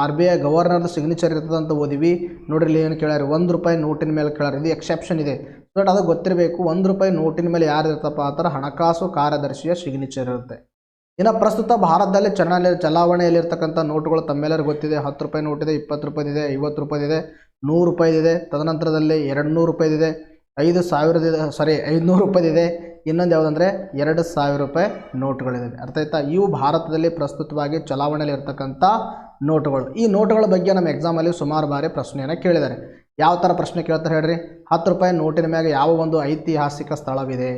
RBI ಗವರ್ನರ್ದು ಸಿಗ್ನೇಚರ್ ಇರ್ತದೆ ಅಂತ ಓದಿವಿ. ನೋಡ್ರಿ ಏನು ಕೇಳ್ಯಾರ? 1 ರೂಪಾಯಿ ನೋಟಿನ ಮೇಲೆ ಕೇಳ್ಯಾರ. ಇದು ಎಕ್ಸೆಪ್ಷನ್ ಇದೆ. ಸೊ ದಟ್ ಅದು ಗೊತ್ತಿರಬೇಕು. 1 ರೂಪಾಯಿ ನೋಟಿನ ಮೇಲೆ ಯಾರು ಇರ್ತಪ್ಪ ಆ ಥರ ಹಣಕಾಸು ಕಾರ್ಯದರ್ಶಿಯ ಸಿಗ್ನೇಚರ್ ಇರುತ್ತೆ. ಇನ್ನು ಪ್ರಸ್ತುತ ಭಾರತದಲ್ಲಿ ಚಲಾವಣೆಯಲ್ಲಿರ್ತಕ್ಕಂಥ ನೋಟುಗಳು ತಮ್ಮೆಲ್ಲರಿಗೂ ಗೊತ್ತಿದೆ. 10 ರೂಪಾಯಿ ನೋಟಿದೆ, 20 ರೂಪಾಯಿದಿದೆ, 50 ರೂಪಾಯಿದಿದೆ, 100 ರೂಪಾಯಿದಿದೆ. ತದನಂತರದಲ್ಲಿ 200 ರೂಪಾಯಿದಿದೆ, 500 ರೂಪಾಯಿದಿದೆ. ಇನ್ನೊಂದು ಯಾವುದಂದರೆ 2000 ರೂಪಾಯಿ ನೋಟುಗಳಿದೆ. ಅರ್ಥ ಆಯ್ತಾ? ಇವು ಭಾರತದಲ್ಲಿ ಪ್ರಸ್ತುತವಾಗಿ ಚಲಾವಣೆಯಲ್ಲಿ ಇರ್ತಕ್ಕಂಥ ನೋಟುಗಳು. ಈ ನೋಟುಗಳ ಬಗ್ಗೆ ನಮ್ಮ ಎಕ್ಸಾಮಲ್ಲಿ ಸುಮಾರು ಬಾರಿ ಪ್ರಶ್ನೆಯನ್ನು ಕೇಳಿದ್ದಾರೆ. ಯಾವ ಥರ ಪ್ರಶ್ನೆ ಕೇಳ್ತಾರೆ ಹೇಳ್ರಿ? 10 ರೂಪಾಯಿ ನೋಟಿನ ಮ್ಯಾಗ ಯಾವ ಒಂದು ಐತಿಹಾಸಿಕ ಸ್ಥಳವಿದೆ?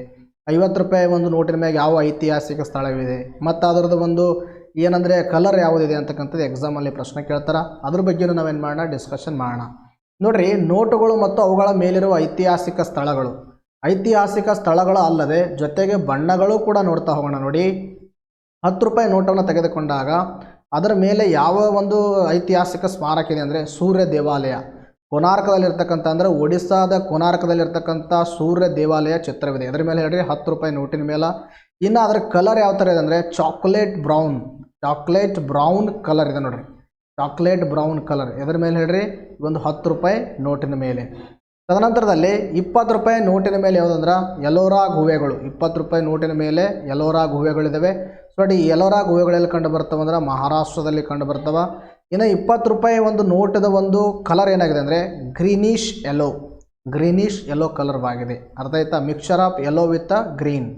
50 ರೂಪಾಯಿ ಒಂದು ನೋಟಿನ ಮ್ಯಾಗ ಯಾವ ಐತಿಹಾಸಿಕ ಸ್ಥಳವಿದೆ? ಮತ್ತು ಅದರದ್ದು ಒಂದು ಏನಂದರೆ ಕಲರ್ ಯಾವುದಿದೆ ಅಂತಕ್ಕಂಥದ್ದು ಎಕ್ಸಾಮಲ್ಲಿ ಪ್ರಶ್ನೆ ಕೇಳ್ತಾರೆ. ಅದ್ರ ಬಗ್ಗೆಯೂ ನಾವೇನು ಮಾಡೋಣ? ಡಿಸ್ಕಷನ್ ಮಾಡೋಣ. ನೋಡಿರಿ, ನೋಟುಗಳು ಮತ್ತು ಅವುಗಳ ಮೇಲಿರುವ ಐತಿಹಾಸಿಕ ಸ್ಥಳಗಳು ಅಲ್ಲದೆ ಜೊತೆಗೆ ಬಣ್ಣಗಳು ಕೂಡ ನೋಡ್ತಾ ಹೋಗೋಣ. ನೋಡಿ, 10 ರೂಪಾಯಿ ನೋಟವನ್ನು ತೆಗೆದುಕೊಂಡಾಗ ಅದರ ಮೇಲೆ ಯಾವ ಒಂದು ಐತಿಹಾಸಿಕ ಸ್ಮಾರಕ ಇದೆ ಅಂದರೆ ಸೂರ್ಯ ದೇವಾಲಯ. ಕೋನಾರ್ಕದಲ್ಲಿರ್ತಕ್ಕಂಥ ಅಂದರೆ ಒಡಿಸ್ಸಾದ ಕೋನಾರ್ಕದಲ್ಲಿರ್ತಕ್ಕಂಥ ಸೂರ್ಯ ದೇವಾಲಯ ಚಿತ್ರವಿದೆ. ಅದರ ಮೇಲೆ ಹೇಳ್ರಿ 10 ರೂಪಾಯಿ ನೋಟಿನ ಮೇಲೆ. ಇನ್ನು ಅದರ ಕಲರ್ ಯಾವ ಥರ ಇದೆ ಅಂದರೆ ಚಾಕ್ಲೇಟ್ ಬ್ರೌನ್ ಕಲರ್ ಇದೆ ನೋಡಿರಿ. ಚಾಕ್ಲೇಟ್ ಬ್ರೌನ್ ಕಲರ್ ಎದ್ರ ಮೇಲೆ ಹೇಳ್ರಿ? ಒಂದು 10 ರೂಪಾಯಿ ನೋಟಿನ ಮೇಲೆ. ತದನಂತರದಲ್ಲಿ 20 ರೂಪಾಯಿ ನೋಟಿನ ಮೇಲೆ ಯಾವುದಂದ್ರೆ ಎಲೋರಾ ಗುಹೆಗಳು. 20 ರೂಪಾಯಿ ನೋಟಿನ ಮೇಲೆ ಎಲೋರಾ ಗುಹೆಗಳಿದ್ದಾವೆ. ಸೊ ನೋಡಿ, ಈ ಎಲೋರಾ ಗುಹೆಗಳೆಲ್ಲ ಕಂಡು ಬರ್ತವೆ ಅಂದ್ರೆ ಮಹಾರಾಷ್ಟ್ರದಲ್ಲಿ ಕಂಡು ಬರ್ತವೆ. ಇನ್ನು 20 ರೂಪಾಯಿ ಒಂದು ನೋಟದ ಒಂದು ಕಲರ್ ಏನಾಗಿದೆ ಅಂದರೆ ಗ್ರೀನಿಶ್ ಯೆಲ್ಲೋ ಕಲರ್ವಾಗಿದೆ. ಅರ್ಥ ಆಯ್ತಾ? Mixture of yellow with green.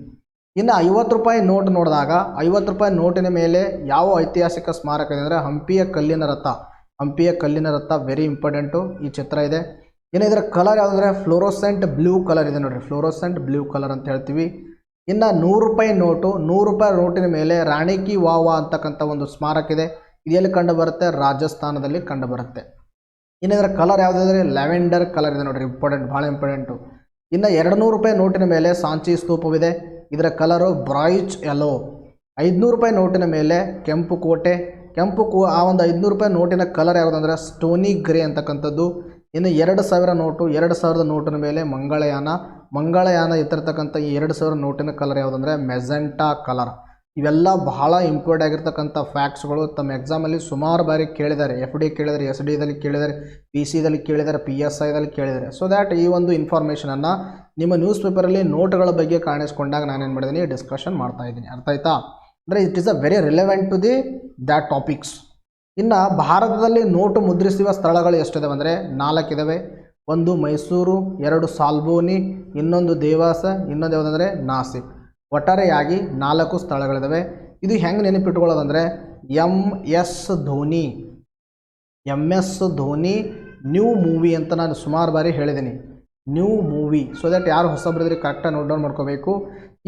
ಇನ್ನು 50 ರೂಪಾಯಿ ನೋಟ್ ನೋಡಿದಾಗ 50 ರೂಪಾಯಿ ನೋಟಿನ ಮೇಲೆ ಯಾವ ಐತಿಹಾಸಿಕ ಸ್ಮಾರಕ ಇದೆ ಅಂದರೆ ಹಂಪಿಯ ಕಲ್ಲಿನ ರಥ. Very important. ಈ ಚಿತ್ರ ಇದೆ. ಇನ್ನು ಇದರ ಕಲರ್ ಯಾವುದಂದರೆ ಫ್ಲೋರೋಸೆಂಟ್ ಬ್ಲೂ ಕಲರ್ ಇದೆ ನೋಡಿರಿ. ಫ್ಲೋರೋಸೆಂಟ್ ಬ್ಲೂ ಕಲರ್ ಅಂತ ಹೇಳ್ತೀವಿ. ಇನ್ನು 100 ರೂಪಾಯಿ ನೋಟಿನ ಮೇಲೆ ರಾಣಿ ಕಿ ವಾವಾ ಅಂತಕ್ಕಂಥ ಒಂದು ಸ್ಮಾರಕ ಇದೆ. ಇದೆಲ್ಲಿ ಕಂಡು ಬರುತ್ತೆ? ರಾಜಸ್ಥಾನದಲ್ಲಿ ಕಂಡು ಬರುತ್ತೆ. ಇನ್ನು ಇದರ ಕಲರ್ ಯಾವುದಾದ್ರೆ ಲ್ಯಾವೆಂಡರ್ ಕಲರ್ ಇದೆ ನೋಡಿರಿ. ಭಾಳ ಇಂಪಾರ್ಟೆಂಟು. ಇನ್ನು 200 ರೂಪಾಯಿ ನೋಟಿನ ಮೇಲೆ ಸಾಂಚಿ ಸ್ತೂಪವಿದೆ. ಇದರ ಕಲರು ಬ್ರೈಟ್ ಯೆಲ್ಲೋ. 500 ರೂಪಾಯಿ ನೋಟಿನ ಮೇಲೆ ಕೆಂಪು ಕೋಟೆ. ಆ ಒಂದು 500 ರೂಪಾಯಿ ನೋಟಿನ ಕಲರ್ ಯಾವುದಂದ್ರೆ ಸ್ಟೋನಿ ಗ್ರೇ ಅಂತಕ್ಕಂಥದ್ದು. ಇನ್ನು 2000 ನೋಟಿನ ಮೇಲೆ ಮಂಗಳಯಾನ ಇತ್ತಿರ್ತಕ್ಕಂಥ ಈ 2000 ನೋಟಿನ ಕಲರ್ ಯಾವುದಂದರೆ ಮೆಜೆಂಟಾ ಕಲರ್. ಇವೆಲ್ಲ ಬಹಳ ಇಂಪಾರ್ಟೆಂಟ್ ಆಗಿರ್ತಕ್ಕಂಥ ಫ್ಯಾಕ್ಟ್ಸ್ಗಳು. ತಮ್ಮ ಎಕ್ಸಾಮಲ್ಲಿ ಸುಮಾರು ಬಾರಿ ಕೇಳಿದ್ದಾರೆ. FD ಕೇಳಿದ್ದಾರೆ, SD ಕೇಳಿದ್ದಾರೆ, PC ಕೇಳಿದ್ದಾರೆ, PSIದಲ್ಲಿ ಕೇಳಿದ್ದಾರೆ. ಸೊ ದ್ಯಾಟ್ ಈ ಒಂದು ಇನ್ಫಾರ್ಮೇಷನನ್ನು ನಿಮ್ಮ ನ್ಯೂಸ್ ಪೇಪರಲ್ಲಿ ನೋಟ್ಗಳ ಬಗ್ಗೆ ಕಾಣಿಸ್ಕೊಂಡಾಗ ನಾನೇನು ಮಾಡಿದ್ದೀನಿ? ಡಿಸ್ಕಷನ್ ಮಾಡ್ತಾ ಇದ್ದೀನಿ. ಅರ್ಥ ಆಯ್ತಾ? ಅಂದರೆ it is a very relevant to that topics. ಇನ್ನು ಭಾರತದಲ್ಲಿ ನೋಟು ಮುದ್ರಿಸುವ ಸ್ಥಳಗಳು ಎಷ್ಟಿದಾವೆ ಅಂದರೆ 4 ಇದ್ದಾವೆ. ಒಂದು ಮೈಸೂರು, 2 ಸಾಲ್ಬೋನಿ, ಇನ್ನೊಂದು ದೇವಾಸ, ಇನ್ನೊಂದು ಯಾವುದಂದರೆ ನಾಸಿಕ್. ಒಟ್ಟಾರೆಯಾಗಿ 4 ಸ್ಥಳಗಳಿದ್ದಾವೆ. ಇದು ಹೆಂಗೆ ನೆನಪಿಟ್ಕೊಳ್ಳೋದಂದರೆ MS ಧೋನಿ ನ್ಯೂ ಮೂವಿ ಅಂತ ನಾನು ಸುಮಾರು ಬಾರಿ ಹೇಳಿದ್ದೀನಿ. New movie. ಸೊ ದ್ಯಾಟ್ ಯಾರು ಹೊಸಬ್ರಿದ್ರೆ ಕರೆಕ್ಟಾಗಿ ನೋಟ್ ಡೌನ್ ಮಾಡ್ಕೋಬೇಕು.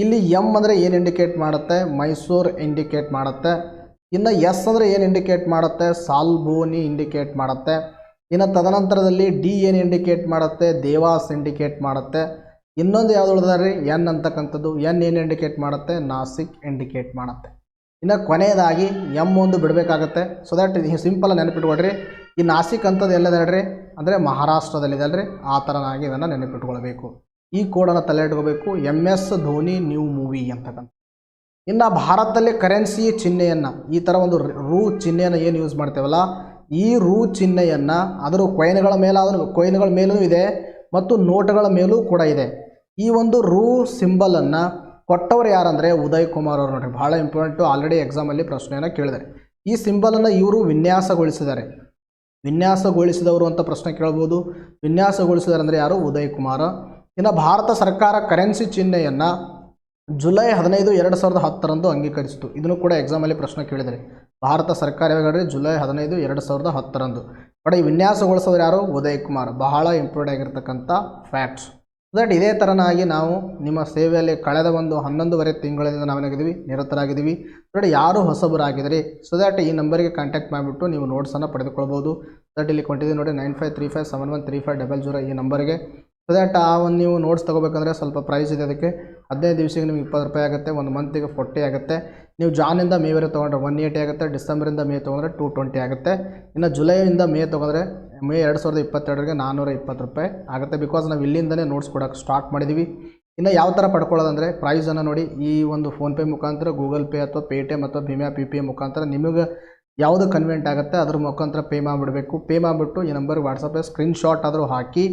ಇಲ್ಲಿ M ಅಂದರೆ ಏನು ಇಂಡಿಕೇಟ್ ಮಾಡುತ್ತೆ? ಮೈಸೂರು ಇಂಡಿಕೇಟ್ ಮಾಡುತ್ತೆ. ಇನ್ನು S ಅಂದರೆ ಏನು ಇಂಡಿಕೇಟ್ ಮಾಡುತ್ತೆ? ಸಾಲ್ಬೋನಿ ಇಂಡಿಕೇಟ್ ಮಾಡುತ್ತೆ. ಇನ್ನು ತದನಂತರದಲ್ಲಿ D ಏನು ಇಂಡಿಕೇಟ್ ಮಾಡುತ್ತೆ? ದೇವಾಸ್ ಇಂಡಿಕೇಟ್ ಮಾಡುತ್ತೆ. ಇನ್ನೊಂದು ಯಾವುದು ಉಳಿದಾರೆ? N ಅಂತಕ್ಕಂಥದ್ದು. N ಏನು ಇಂಡಿಕೇಟ್ ಮಾಡುತ್ತೆ? ನಾಸಿಕ್ ಇಂಡಿಕೇಟ್ ಮಾಡುತ್ತೆ. ಇನ್ನು ಕೊನೆಯದಾಗಿ M ಒಂದು ಬಿಡಬೇಕಾಗತ್ತೆ. ಸೊ ದ್ಯಾಟ್ ಸಿಂಪಲ್ ನೆನಪಿಟ್ಕೊಳ್ರಿ. ಈ ನಾಸಿಕ್ ಅಂಥದ್ದು ಎಲ್ಲದ ಹೇಳ್ರಿ ಅಂದರೆ ಮಹಾರಾಷ್ಟ್ರದಲ್ಲಿದೆ ಅಲ್ರಿ. ಆ ಥರನಾಗಿ ಇದನ್ನು ನೆನಪಿಟ್ಕೊಳ್ಬೇಕು. ಈ ಕೋಡನ್ನು ತಲೆ ಇಟ್ಕೋಬೇಕು. MS ಧೋನಿ ನ್ಯೂ ಮೂವಿ ಅಂತಕ್ಕಂಥ. ಇನ್ನು ಭಾರತದಲ್ಲಿ ಕರೆನ್ಸಿ ಚಿಹ್ನೆಯನ್ನು ಈ ಥರ ಒಂದು ರೂ ಚಿಹ್ನೆಯನ್ನು ಏನು ಯೂಸ್ ಮಾಡ್ತೇವಲ್ಲ, ಈ ರೂ ಚಿಹ್ನೆಯನ್ನು ಅದರ ಕೊಯಿನ್ಗಳ ಮೇಲೂ ಇದೆ ಮತ್ತು ನೋಟುಗಳ ಮೇಲೂ ಕೂಡ ಇದೆ. ಈ ಒಂದು ರೂ ಸಿಂಬಲನ್ನು ಕೊಟ್ಟವರು ಯಾರಂದರೆ ಉದಯ್ ಕುಮಾರ್ ಅವರು ನೋಡ್ರಿ. ಭಾಳ ಇಂಪಾರ್ಟೆಂಟು, ಆಲ್ರೆಡಿ ಎಕ್ಸಾಮಲ್ಲಿ ಪ್ರಶ್ನೆಯನ್ನು ಕೇಳಿದ್ದಾರೆ. ಈ ಸಿಂಬಲನ್ನು ಇವರು ವಿನ್ಯಾಸಗೊಳಿಸಿದವರು ಅಂತ ಪ್ರಶ್ನೆ ಕೇಳ್ಬೋದು. ವಿನ್ಯಾಸಗೊಳಿಸಿದ್ದಾರೆ ಅಂದರೆ ಯಾರು? ಉದಯ್ ಕುಮಾರ್. ಇನ್ನು ಭಾರತ ಸರ್ಕಾರ ಕರೆನ್ಸಿ ಚಿಹ್ನೆಯನ್ನು ಜುಲೈ 15, 2010 ಅಂಗೀಕರಿಸಿತು. ಇದನ್ನು ಕೂಡ ಎಕ್ಸಾಮಲ್ಲಿ ಪ್ರಶ್ನೆ ಕೇಳಿದರೆ ಭಾರತ ಸರ್ಕಾರ ಯಾವಾಗ? ಜುಲೈ 15, 2010. ಬಟ್ ಈ ವಿನ್ಯಾಸಗೊಳಿಸೋರು ಯಾರು? ಉದಯ್ ಕುಮಾರ್. ಬಹಳ ಇಂಪಾರ್ಟೆಂಟ್ ಆಗಿರ್ತಕ್ಕಂಥ ಫ್ಯಾಕ್ಟ್ಸ್. ದಟ್ ಇದೇ ಥರನಾಗಿ ನಾವು ನಿಮ್ಮ ಸೇವೆಯಲ್ಲಿ ಕಳೆದ ಒಂದು 11 ತಿಂಗಳಿಂದ ನಾವೇನಾಗಿದ್ದೀವಿ? ನಿರತರಾಗಿದ್ದೀವಿ. ನೋಡಿ, ಯಾರು ಹೊಸಬರಾಗಿದ್ದೀರಿ ಸೊ ದ್ಯಾಟ್ ಈ ನಂಬರಿಗೆ ಕಾಂಟ್ಯಾಕ್ಟ್ ಮಾಡಿಬಿಟ್ಟು ನೀವು ನೋಟ್ಸನ್ನು ಪಡೆದುಕೊಳ್ಬೋದು. ದಟ್ ಇಲ್ಲಿ ಕೊಟ್ಟಿದ್ದೀವಿ ನೋಡಿ, 9535713500 ಈ ನಂಬರಿಗೆ. ಸೊ ದ್ಯಾಟ್ ಆ ಒಂದು ನೀವು ನೋಟ್ಸ್ ತೊಗೋಬೇಕಂದ್ರೆ ಸ್ವಲ್ಪ ಪ್ರೈಸ್ ಇದೆ. ಅದಕ್ಕೆ 15 ದಿವಸಕ್ಕೆ ನಿಮ್ಗೆ 20 ರೂಪಾಯಿ ಆಗುತ್ತೆ, ಒಂದು ಮಂತಿಗೆ 40 ಆಗುತ್ತೆ. ನೀವು ಜಾನಿಂದ ಮೇವರೆ ತೊಗೊಂಡ್ರೆ 180 ಆಗುತ್ತೆ, ಡಿಸೆಂಬರಿಂದ ಮೇ ತೊಗೊಂಡ್ರೆ 220 ಆಗುತ್ತೆ. ಇನ್ನು ಜುಲೈಯಿಂದ ಮೇ ತೊಗೊಂಡ್ರೆ ಮೇ 2022ಗೆ 420 ರೂಪಾಯಿ ಆಗುತ್ತೆ. ಬಿಕಾಸ್ ನಾವು ಇಲ್ಲಿಂದನೇ ನೋಟ್ಸ್ ಕೊಡೋಕ್ಕೆ ಸ್ಟಾರ್ಟ್ ಮಾಡಿದ್ದೀವಿ. ಇನ್ನು ಯಾವ ಥರ ಪಡ್ಕೊಳ್ಳೋದಂದರೆ ಪ್ರೈಸನ್ನು ನೋಡಿ, ಈ ಒಂದು ಫೋನ್ಪೇ ಮುಖಾಂತರ, ಗೂಗಲ್ ಪೇ ಅಥವಾ ಪೇಟಿಎಮ್ ಅಥವಾ ಭೀಮಾ PPA ಮುಖಾಂತರ ನಿಮಗೆ ಯಾವುದು ಕನ್ವೀನಿಯಂಟ್ ಆಗುತ್ತೆ ಅದ್ರ ಮುಖಾಂತರ ಪೇ ಮಾಡಿಬಿಡಬೇಕು. ಪೇ ಮಾಡಿಬಿಟ್ಟು ಈ ನಂಬರ್ಗೆ ವಾಟ್ಸಪ್ಪಲ್ಲಿ ಸ್ಕ್ರೀನ್ಶಾಟ್ ಆದರೂ ಹಾಕಿ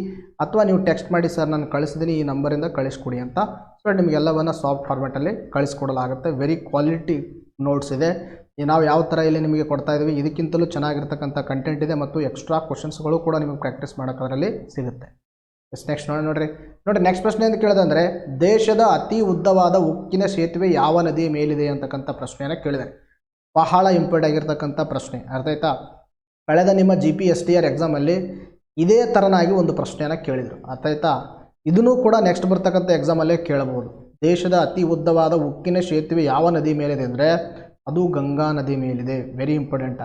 ಅಥವಾ ನೀವು ಟೆಕ್ಸ್ಟ್ ಮಾಡಿ, ಸರ್ ನಾನು ಕಳಿಸಿದ್ದೀನಿ ಈ ನಂಬರಿಂದ ಕಳಿಸ್ಕೊಡಿ ಅಂತ. ಸೊ ನಿಮಗೆಲ್ಲವನ್ನು ಸಾಫ್ಟ್ ಫಾರ್ಮ್ಯಾಟಲ್ಲಿ ಕಳಿಸ್ಕೊಡಲಾಗುತ್ತೆ. ವೆರಿ ಕ್ವಾಲಿಟಿ ನೋಟ್ಸ್ ಇದೆ. ನಾವು ಯಾವ ಥರ ಇಲ್ಲಿ ನಿಮಗೆ ಕೊಡ್ತಾ ಇದ್ದೀವಿ ಇದಕ್ಕಿಂತಲೂ ಚೆನ್ನಾಗಿರ್ತಕ್ಕಂಥ ಕಂಟೆಂಟ್ ಇದೆ ಮತ್ತು ಎಕ್ಸ್ಟ್ರಾ ಕ್ವಶನ್ಸ್ಗಳು ಕೂಡ ನಿಮಗೆ ಪ್ರಾಕ್ಟೀಸ್ ಮಾಡೋಕ್ಕಾದ್ರಲ್ಲಿ ಸಿಗುತ್ತೆ. ನೆಕ್ಸ್ಟ್ ನೋಡ್ರಿ ನೆಕ್ಸ್ಟ್ ಪ್ರಶ್ನೆ ಅಂತ ಕೇಳಿದಂದರೆ, ದೇಶದ ಅತಿ ಉದ್ದವಾದ ಉಕ್ಕಿನ ಸೇತುವೆ ಯಾವ ನದಿಯ ಮೇಲಿದೆ ಅಂತಕ್ಕಂಥ ಪ್ರಶ್ನೆಯನ್ನು ಕೇಳಿದ್ದಾರೆ. ಬಹಳ ಇಂಪಾರ್ಟೆಂಟ್ ಆಗಿರ್ತಕ್ಕಂಥ ಪ್ರಶ್ನೆ, ಅರ್ಥ ಆಯ್ತಾ? ಕಳೆದ ನಿಮ್ಮ GPSTR ಎಕ್ಸಾಮಲ್ಲಿ ಇದೇ ಥರನಾಗಿ ಒಂದು ಪ್ರಶ್ನೆಯನ್ನು ಕೇಳಿದರು, ಅರ್ಥ ಆಯ್ತಾ? ಇದನ್ನು ಕೂಡ ನೆಕ್ಸ್ಟ್ ಬರ್ತಕ್ಕಂಥ ಎಕ್ಸಾಮಲ್ಲೇ ಕೇಳಬಹುದು. ದೇಶದ ಅತಿ ಉದ್ದವಾದ ಉಕ್ಕಿನ ಸೇತುವೆ ಯಾವ ನದಿ ಮೇಲಿದೆ ಅಂದರೆ ಅದು ಗಂಗಾ ನದಿ ಮೇಲಿದೆ. Very important.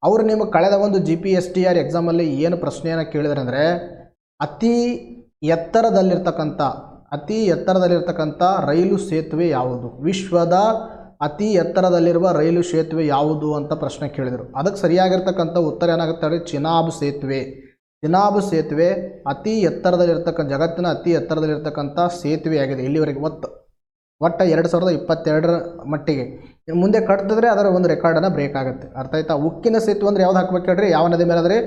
ಅವರು ನಿಮಗೆ ಕಳೆದ ಒಂದು GPSTR ಎಕ್ಸಾಮಲ್ಲಿ ಏನು ಪ್ರಶ್ನೆಯನ್ನು ಕೇಳಿದರೆ ಅಂದರೆ, ಅತಿ ಎತ್ತರದಲ್ಲಿರ್ತಕ್ಕಂಥ ರೈಲು ಸೇತುವೆ ಯಾವುದು? ವಿಶ್ವದ ಅತಿ ಎತ್ತರದಲ್ಲಿರುವ ರೈಲು ಸೇತುವೆ ಯಾವುದು ಅಂತ ಪ್ರಶ್ನೆ ಕೇಳಿದರು. ಅದಕ್ಕೆ ಸರಿಯಾಗಿರ್ತಕ್ಕಂಥ ಉತ್ತರ ಏನಾಗುತ್ತೆ? ಚಿನಾಬ್ ಸೇತುವೆ. ಚಿನಾಬ್ ಸೇತುವೆ ಜಗತ್ತಿನ ಅತಿ ಎತ್ತರದಲ್ಲಿರ್ತಕ್ಕಂಥ ಸೇತುವೆಯಾಗಿದೆ ಇಲ್ಲಿವರೆಗೆ. ಒಟ್ಟು 2022 ಮಟ್ಟಿಗೆ. ಮುಂದೆ ಕಟ್ಟಿದ್ರೆ ಅದರ ಒಂದು ರೆಕಾರ್ಡನ್ನು ಬ್ರೇಕ್ ಆಗುತ್ತೆ, ಅರ್ಥ ಆಯ್ತಾ? ಉಕ್ಕಿನ ಸೇತುವೆ ಅಂದರೆ ಯಾವ್ದು ಹಾಕ್ಬೇಕು ಹೇಳ್ರಿ? ಯಾವ ನದಿ ಮೇಲೆ ಅಂದರೆ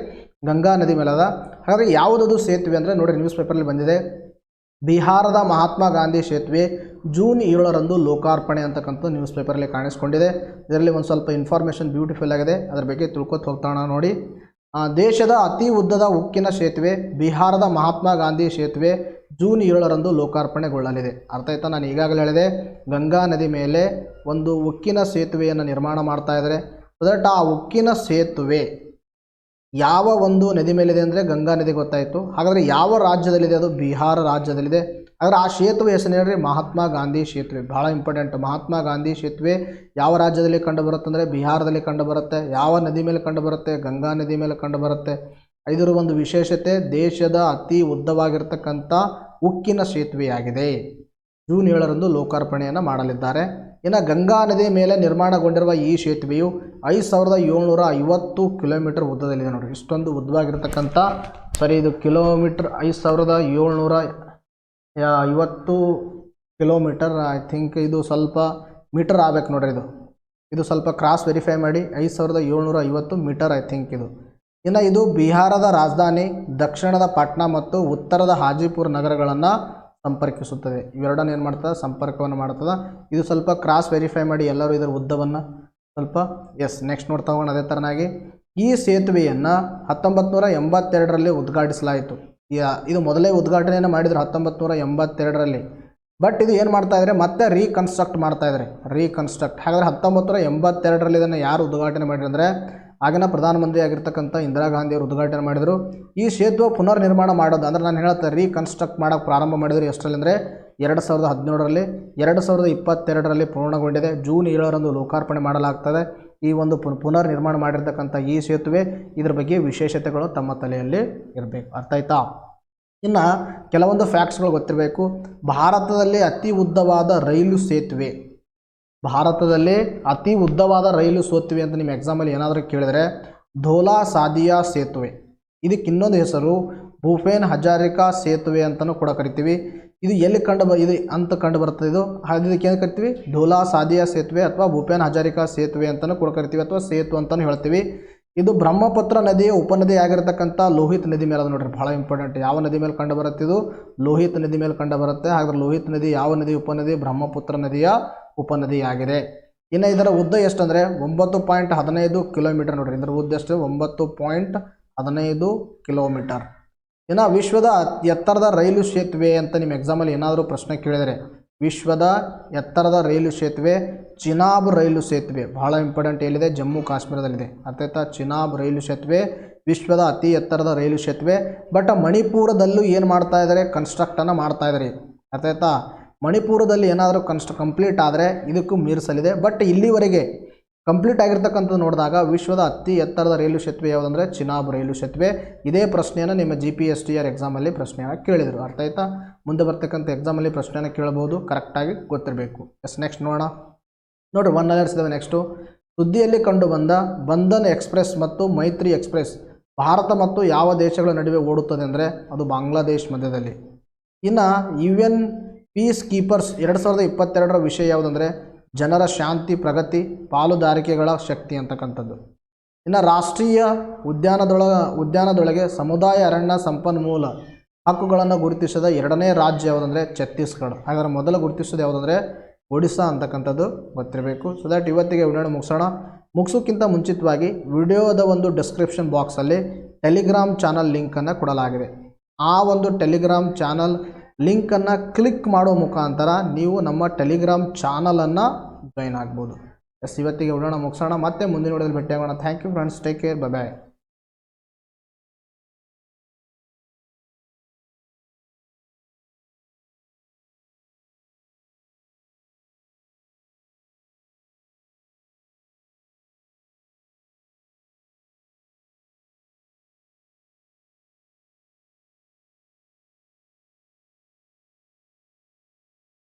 ಗಂಗಾ ನದಿ ಮೇಲೆ ಅದ. ಹಾಗಾದರೆ ಯಾವುದದು ಸೇತುವೆ ಅಂದರೆ ನೋಡಿರಿ, ನ್ಯೂಸ್ ಪೇಪರಲ್ಲಿ ಬಂದಿದೆ, ಬಿಹಾರದ ಮಹಾತ್ಮ ಗಾಂಧಿ ಸೇತುವೆ ಜೂನ್ 7 ಲೋಕಾರ್ಪಣೆ ಅಂತಕ್ಕಂಥ ನ್ಯೂಸ್ ಪೇಪರಲ್ಲಿ ಕಾಣಿಸ್ಕೊಂಡಿದೆ. ಇದರಲ್ಲಿ ಒಂದು ಸ್ವಲ್ಪ ಇನ್ಫಾರ್ಮೇಷನ್ ಬ್ಯೂಟಿಫುಲ್ ಆಗಿದೆ, ಅದರ ಬಗ್ಗೆ ತಿಳ್ಕೊತ ಹೋಗ್ತಾಣ ನೋಡಿ. ದೇಶದ ಅತಿ ಉದ್ದದ ಉಕ್ಕಿನ ಸೇತುವೆ ಬಿಹಾರದ ಮಹಾತ್ಮ ಗಾಂಧಿ ಸೇತುವೆ ಜೂನ್ 7 ಲೋಕಾರ್ಪಣೆಗೊಳ್ಳಲಿದೆ. ಅರ್ಥ ಆಯ್ತಾ? ನಾನು ಈಗಾಗಲೇ ಹೇಳಿದೆ, ಗಂಗಾ ನದಿ ಮೇಲೆ ಒಂದು ಉಕ್ಕಿನ ಸೇತುವೆಯನ್ನು ನಿರ್ಮಾಣ ಮಾಡ್ತಾ ಇದ್ದಾರೆ. ಅದಟ್ ಆ ಉಕ್ಕಿನ ಸೇತುವೆ ಯಾವ ಒಂದು ನದಿ ಮೇಲಿದೆ ಅಂದರೆ ಗಂಗಾ ನದಿ ಗೊತ್ತಾಯಿತು. ಹಾಗಾದರೆ ಯಾವ ರಾಜ್ಯದಲ್ಲಿದೆ? ಅದು ಬಿಹಾರ ರಾಜ್ಯದಲ್ಲಿದೆ. ಆದರೆ ಆ ಸೇತುವೆ ಹೆಸರು ಹೇಳ್ರಿ, ಮಹಾತ್ಮ ಗಾಂಧಿ ಸೇತುವೆ. ಭಾಳ ಇಂಪಾರ್ಟೆಂಟ್. ಮಹಾತ್ಮ ಗಾಂಧಿ ಸೇತುವೆ ಯಾವ ರಾಜ್ಯದಲ್ಲಿ ಕಂಡುಬರುತ್ತೆ ಅಂದರೆ ಬಿಹಾರದಲ್ಲಿ ಕಂಡುಬರುತ್ತೆ. ಯಾವ ನದಿ ಮೇಲೆ ಕಂಡುಬರುತ್ತೆ? ಗಂಗಾ ನದಿ ಮೇಲೆ ಕಂಡುಬರುತ್ತೆ. ಇದರ ಒಂದು ವಿಶೇಷತೆ, ದೇಶದ ಅತಿ ಉದ್ದವಾಗಿರ್ತಕ್ಕಂಥ ಉಕ್ಕಿನ ಸೇತುವೆಯಾಗಿದೆ. ಜೂನ್ 7 ಲೋಕಾರ್ಪಣೆಯನ್ನು ಮಾಡಲಿದ್ದಾರೆ. ಇನ್ನು ಗಂಗಾ ನದಿ ಮೇಲೆ ನಿರ್ಮಾಣಗೊಂಡಿರುವ ಈ ಸೇತುವೆಯು 5750 ಕಿಲೋಮೀಟರ್ ಉದ್ದದಲ್ಲಿದೆ. ನೋಡಿ, ಇಷ್ಟೊಂದು ಉದ್ದವಾಗಿರ್ತಕ್ಕಂಥ, ಸರಿ ಇದು ಕಿಲೋಮೀಟರ್ 5750 ಕಿಲೋಮೀಟರ್. ಐ ಥಿಂಕ್ ಇದು ಸ್ವಲ್ಪ ಮೀಟರ್ ಆಗಬೇಕು ನೋಡ್ರಿ. ಇದು ಸ್ವಲ್ಪ ಕ್ರಾಸ್ ವೆರಿಫೈ ಮಾಡಿ. 5750 ಮೀಟರ್ ಐ ಥಿಂಕ್ ಇದು. ಇನ್ನು ಇದು ಬಿಹಾರದ ರಾಜಧಾನಿ ದಕ್ಷಿಣದ ಪಾಟ್ನಾ ಮತ್ತು ಉತ್ತರದ ಹಾಜಿಪುರ್ ನಗರಗಳನ್ನು ಸಂಪರ್ಕಿಸುತ್ತದೆ. ಇವೆರಡನ್ನು ಏನು ಮಾಡ್ತದೆ? ಸಂಪರ್ಕವನ್ನು ಮಾಡ್ತದೆ. ಇದು ಸ್ವಲ್ಪ ಕ್ರಾಸ್ ವೆರಿಫೈ ಮಾಡಿ ಎಲ್ಲರೂ ಇದರ ಉದ್ದವನ್ನು ಸ್ವಲ್ಪ. ನೆಕ್ಸ್ಟ್ ನೋಡ್ತಾ ಹೋಗೋಣ. ಅದೇ ಥರನಾಗಿ ಈ ಸೇತುವೆಯನ್ನು 1982 ಉದ್ಘಾಟಿಸಲಾಯಿತು. ಇದು ಮೊದಲೇ ಉದ್ಘಾಟನೆಯನ್ನು ಮಾಡಿದರು 1982. ಬಟ್ ಇದು ಏನು ಮಾಡ್ತಾಯಿದ್ದಾರೆ? ಮತ್ತೆ ರೀಕನ್ಸ್ಟ್ರಕ್ಟ್ ಮಾಡ್ತಾಯಿದ್ದಾರೆ. ಹಾಗಾದರೆ 1982 ಇದನ್ನು ಯಾರು ಉದ್ಘಾಟನೆ ಮಾಡಿದ್ರೆ? ಆಗಿನ ಪ್ರಧಾನಮಂತ್ರಿ ಆಗಿರ್ತಕ್ಕಂಥ ಇಂದಿರಾ ಗಾಂಧಿ ಅವರು ಉದ್ಘಾಟನೆ ಮಾಡಿದರು. ಈ ಸೇತುವೆ ಪುನರ್ ನಿರ್ಮಾಣ ಮಾಡೋದು ಅಂದರೆ ನಾನು ಹೇಳ್ತೇನೆ, ರೀಕನ್ಸ್ಟ್ರಕ್ಟ್ ಮಾಡೋಕ್ಕೆ ಪ್ರಾರಂಭ ಮಾಡಿದರು ಎಷ್ಟರಲ್ಲಿ ಅಂದರೆ 2017. 2022 ಪೂರ್ಣಗೊಂಡಿದೆ. ಜೂನ್ 7 ಲೋಕಾರ್ಪಣೆ ಮಾಡಲಾಗ್ತದೆ. ಈ ಒಂದು ಪುನರ್ ನಿರ್ಮಾಣ ಮಾಡಿರ್ತಕ್ಕಂಥ ಈ ಸೇತುವೆ, ಇದರ ಬಗ್ಗೆ ವಿಶೇಷತೆಗಳು ತಮ್ಮ ತಲೆಯಲ್ಲಿ ಇರಬೇಕು, ಅರ್ಥ ಆಯ್ತಾ? ಇನ್ನು ಕೆಲವೊಂದು ಫ್ಯಾಕ್ಟ್ಸ್ಗಳು ಗೊತ್ತಿರಬೇಕು. ಭಾರತದಲ್ಲಿ ಅತಿ ಉದ್ದವಾದ ರೈಲು ಸೇತುವೆ ಅಂತ ನಿಮ್ಮ ಎಕ್ಸಾಮಲ್ಲಿ ಏನಾದರೂ ಕೇಳಿದರೆ ಧೋಲಾ ಸಾದಿಯಾ ಸೇತುವೆ. ಇದಕ್ಕೆ ಇನ್ನೊಂದು ಹೆಸರು ಭೂಪೇನ್ ಹಜಾರಿಕಾ ಸೇತುವೆ ಅಂತಲೂ ಕೂಡ ಕರಿತೀವಿ. ಇದು ಎಲ್ಲಿ ಕಂಡು ಬರ್ತದೆ? ಇದಕ್ಕೆ ಏನು ಕರಿತೀವಿ? ಧೋಲಾ ಸಾದಿಯಾ ಸೇತುವೆ ಅಥವಾ ಭೂಪೇನ್ ಹಜಾರಿಕಾ ಸೇತುವೆ ಅಂತಲೂ ಕೂಡ ಕರಿತೀವಿ, ಅಥವಾ ಸೇತು ಅಂತಲೂ ಹೇಳ್ತೀವಿ. ಇದು ಬ್ರಹ್ಮಪುತ್ರ ನದಿಯ ಉಪನದಿ ಆಗಿರತಕ್ಕಂಥ ಲೋಹಿತ್ ನದಿ ಮೇಲೆ ಅದು ನೋಡ್ರಿ, ಭಾಳ ಇಂಪಾರ್ಟೆಂಟ್. ಯಾವ ನದಿ ಮೇಲೆ ಕಂಡು ಬರುತ್ತೆ? ಇದು ಲೋಹಿತ್ ನದಿ ಮೇಲೆ ಕಂಡು ಬರುತ್ತೆ. ಹಾಗಾದ್ರೆ ಲೋಹಿತ್ ನದಿ ಯಾವ ನದಿ ಉಪನದಿ? ಬ್ರಹ್ಮಪುತ್ರ ನದಿಯ ಉಪನದಿಯಾಗಿದೆ. ಇನ್ನು ಇದರ ಉದ್ದ ಎಷ್ಟಂದರೆ 9.15 ಕಿಲೋಮೀಟರ್ ನೋಡ್ರಿ. ಇದರ ಉದ್ದ ಎಷ್ಟು? 9.15 ಕಿಲೋಮೀಟರ್. ಇನ್ನು ವಿಶ್ವದ ಎತ್ತರದ ರೈಲು ಸೇತುವೆ ಅಂತ ನಿಮ್ಮ ಎಕ್ಸಾಮಲ್ಲಿ ಏನಾದರೂ ಪ್ರಶ್ನೆ ಕೇಳಿದರೆ, ವಿಶ್ವದ ಎತ್ತರದ ರೈಲು ಸೇತುವೆ ಚಿನಾಬ್ ರೈಲು ಸೇತುವೆ. ಬಹಳ ಇಂಪಾರ್ಟೆಂಟ್. ಎಲ್ಲಿದೆ? ಜಮ್ಮು ಕಾಶ್ಮೀರದಲ್ಲಿದೆ. ಅರ್ಥ ಆಯ್ತಾ? ಚಿನಾಬ್ ರೈಲು ಸೇತುವೆ ವಿಶ್ವದ ಅತಿ ಎತ್ತರದ ರೈಲು ಸೇತುವೆ. ಬಟ್ ಮಣಿಪುರದಲ್ಲೂ ಏನು ಮಾಡ್ತಾ ಇದ್ದಾರೆ? ಕನ್ಸ್ಟ್ರಕ್ಟನ್ನು ಮಾಡ್ತಾ ಇದ್ದಾರೆ. ಅರ್ಥ ಆಯ್ತಾ? ಮಣಿಪುರದಲ್ಲಿ ಏನಾದರೂ ಕಂಪ್ಲೀಟ್ ಆದರೆ ಇದಕ್ಕೂ ಮೀರಿಸಲಿದೆ. ಬಟ್ ಇಲ್ಲಿವರೆಗೆ ಕಂಪ್ಲೀಟ್ ಆಗಿರ್ತಕ್ಕಂಥದ್ದು ನೋಡಿದಾಗ ವಿಶ್ವದ ಅತಿ ಎತ್ತರದ ರೈಲು ಸೇತುವೆ ಯಾವುದಂದರೆ ಚಿನಾಬ್ ರೈಲು ಸೇತುವೆ. ಇದೇ ಪ್ರಶ್ನೆಯನ್ನು ನಿಮ್ಮ GPSTR ಎಕ್ಸಾಮಲ್ಲಿ ಪ್ರಶ್ನೆಯಾಗಿ ಕೇಳಿದರು. ಅರ್ಥ ಆಯ್ತಾ? ಮುಂದೆ ಬರ್ತಕ್ಕಂಥ ಎಕ್ಸಾಮಲ್ಲಿ ಪ್ರಶ್ನೆಯನ್ನು ಕೇಳಬಹುದು, ಕರೆಕ್ಟಾಗಿ ಗೊತ್ತಿರಬೇಕು. ನೆಕ್ಸ್ಟ್ ನೋಡೋಣ. ನೋಡಿರಿ 1 ಅಲರ್ಟ್ಸ್ ನೆಕ್ಸ್ಟು. ಸುದ್ದಿಯಲ್ಲಿ ಕಂಡು ಬಂದ ಬಂಧನ್ ಎಕ್ಸ್ಪ್ರೆಸ್ ಮತ್ತು ಮೈತ್ರಿ ಎಕ್ಸ್ಪ್ರೆಸ್ ಭಾರತ ಮತ್ತು ಯಾವ ದೇಶಗಳ ನಡುವೆ ಓಡುತ್ತದೆ ಅಂದರೆ ಅದು ಬಾಂಗ್ಲಾದೇಶ್ ಮಧ್ಯದಲ್ಲಿ. ಇನ್ನು UN ಪೀಸ್ ಕೀಪರ್ಸ್ 2022ರ ವಿಷಯ ಯಾವುದಂದರೆ ಜನರ ಶಾಂತಿ, ಪ್ರಗತಿ, ಪಾಲುದಾರಿಕೆಗಳ ಶಕ್ತಿ ಅಂತಕ್ಕಂಥದ್ದು. ಇನ್ನು ರಾಷ್ಟ್ರೀಯ ಉದ್ಯಾನದೊಳಗೆ ಸಮುದಾಯ ಅರಣ್ಯ ಸಂಪನ್ಮೂಲ ಹಕ್ಕುಗಳನ್ನು ಗುರುತಿಸಿದ 2ನೇ ರಾಜ್ಯ ಯಾವುದಂದರೆ ಛತ್ತೀಸ್ಗಢ. ಹಾಗಾದ್ರೆ ಮೊದಲು ಗುರುತಿಸೋದು ಯಾವುದಂದರೆ ಒಡಿಸ್ಸಾ ಅಂತಕ್ಕಂಥದ್ದು ಗೊತ್ತಿರಬೇಕು. ಸೊ ದ್ಯಾಟ್ ಇವತ್ತಿಗೆ ವಿಡಿಯೋನ ಮುಗಿಸೋಕ್ಕಿಂತ ಮುಂಚಿತವಾಗಿ ವಿಡಿಯೋದ ಒಂದು ಡಿಸ್ಕ್ರಿಪ್ಷನ್ ಬಾಕ್ಸಲ್ಲಿ ಟೆಲಿಗ್ರಾಮ್ ಚಾನಲ್ ಲಿಂಕನ್ನು ಕೊಡಲಾಗಿದೆ. ಆ ಒಂದು ಟೆಲಿಗ್ರಾಮ್ ಚಾನಲ್ ಲಿಂಕನ್ನು ಕ್ಲಿಕ್ ಮಾಡೋ ಮುಖಾಂತರ ನೀವು ನಮ್ಮ ಟೆಲಿಗ್ರಾಮ್ ಚಾನಲನ್ನು ಜಾಯಿನ್ ಆಗ್ಬೋದು. ಇವತ್ತಿಗೆ ವಿಡಿಯೋನ ಮುಗಿಸೋಣ. ಮತ್ತೆ ಮುಂದಿನ ವಿಡಿಯೋದಲ್ಲಿ ಭೇಟಿಯಾಗೋಣ. Thank you friends, take care, bye bye.